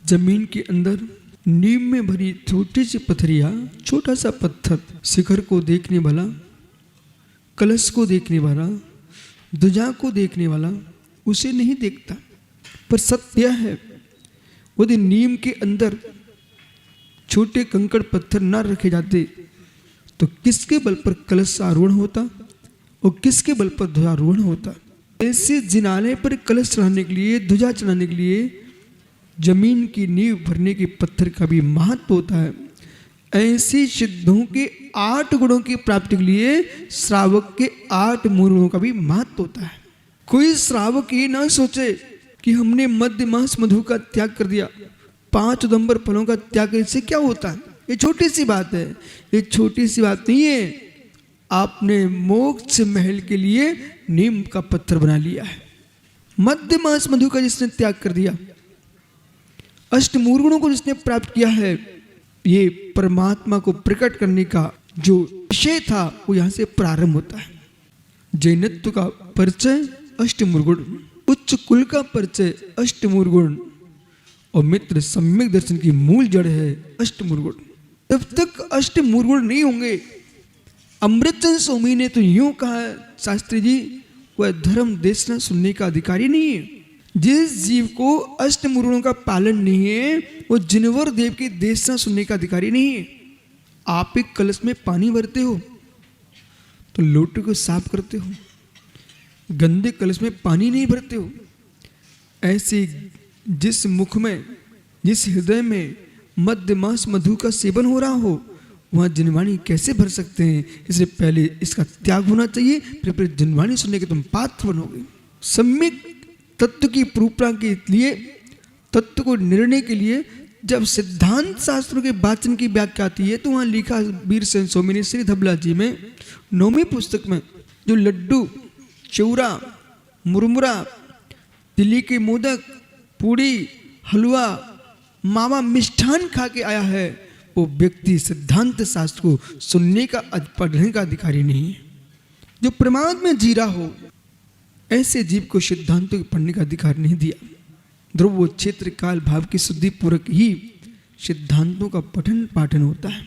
जमीन के अंदर नीम में भरी छोटी सी पथरिया, छोटा सा पत्थर, शिखर को देखने वाला, कलश को देखने वाला, ध्वजा को देखने वाला उसे नहीं देखता। पर सत्य है, यदि नीम के अंदर छोटे कंकड़ पत्थर न रखे जाते तो किसके बल पर कलश आरोहण होता और किसके बल पर ध्वजारोहण होता। ऐसे जिनाले पर कलश चढ़ाने के लिए, ध्वजा चढ़ाने के लिए जमीन की नींव भरने के पत्थर का भी महत्व होता है। ऐसे सिद्धों के 8 गुणों की प्राप्ति के लिए श्रावक के 8 मूल गुणों का भी महत्व होता है। कोई श्रावक ये ना सोचे कि हमने मध्य मास मधु का त्याग कर दिया, 5 उदंबर फलों का त्याग करने से क्या होता है। ये छोटी सी बात है, ये छोटी सी बात नहीं है। आपने मोक्ष महल के लिए नीम का पत्थर बना लिया है। मध्य मास मधु का जिसने त्याग कर दिया, अष्टमूल गुणों को जिसने प्राप्त किया है, ये परमात्मा को प्रकट करने का जो विषय था वो यहाँ से प्रारंभ होता है। जैनत्व का परिचय अष्टमूल गुण, उच्च कुल का परिचय अष्टमूल गुण और मित्र सम्यक दर्शन की मूल जड़ है अष्टमूल गुण। जब तक अष्टमूल गुण नहीं होंगे, अमृतचंद स्वामी ने तो यूं कहा शास्त्री जी, वह धर्म देशना सुनने का अधिकारी नहीं है। जिस जीव को अष्टमूल गुणों का पालन नहीं है वो जिनवर देव की देशना सुनने का अधिकारी नहीं है। आप एक कलश में पानी भरते हो तो लोटे को साफ करते हो, गंदे कलश में पानी नहीं भरते हो। ऐसे जिस मुख में, जिस हृदय में मध्य मास मधु का सेवन हो रहा हो, वहाँ जिनवाणी कैसे भर सकते हैं। इसलिए पहले इसका त्याग होना चाहिए, फिर जिनवाणी सुनने के तुम पात्र बनोगे। सम्यक तत्व की प्रूपणा के लिए, तत्व को निर्णय के लिए जब सिद्धांत शास्त्रों के वाचन की व्याख्या आती है तो वहाँ लिखा वीर सेन स्वामी ने श्री धबला जी में 9वीं पुस्तक में, जो लड्डू, चूरा, मुरमुरा, दिल्ली के मोदक, पूड़ी, हलवा, मावा मिष्ठान खा के आया है, वो व्यक्ति सिद्धांत शास्त्र को सुनने का, पढ़ने का अधिकारी नहीं है। जो प्रमाद में जी रहा हो, ऐसे जीव को सिद्धांतों के पढ़ने का अधिकार नहीं दिया। ध्रुव क्षेत्र काल भाव की शुद्धि पूर्वक ही सिद्धांतों का पठन पाठन होता है।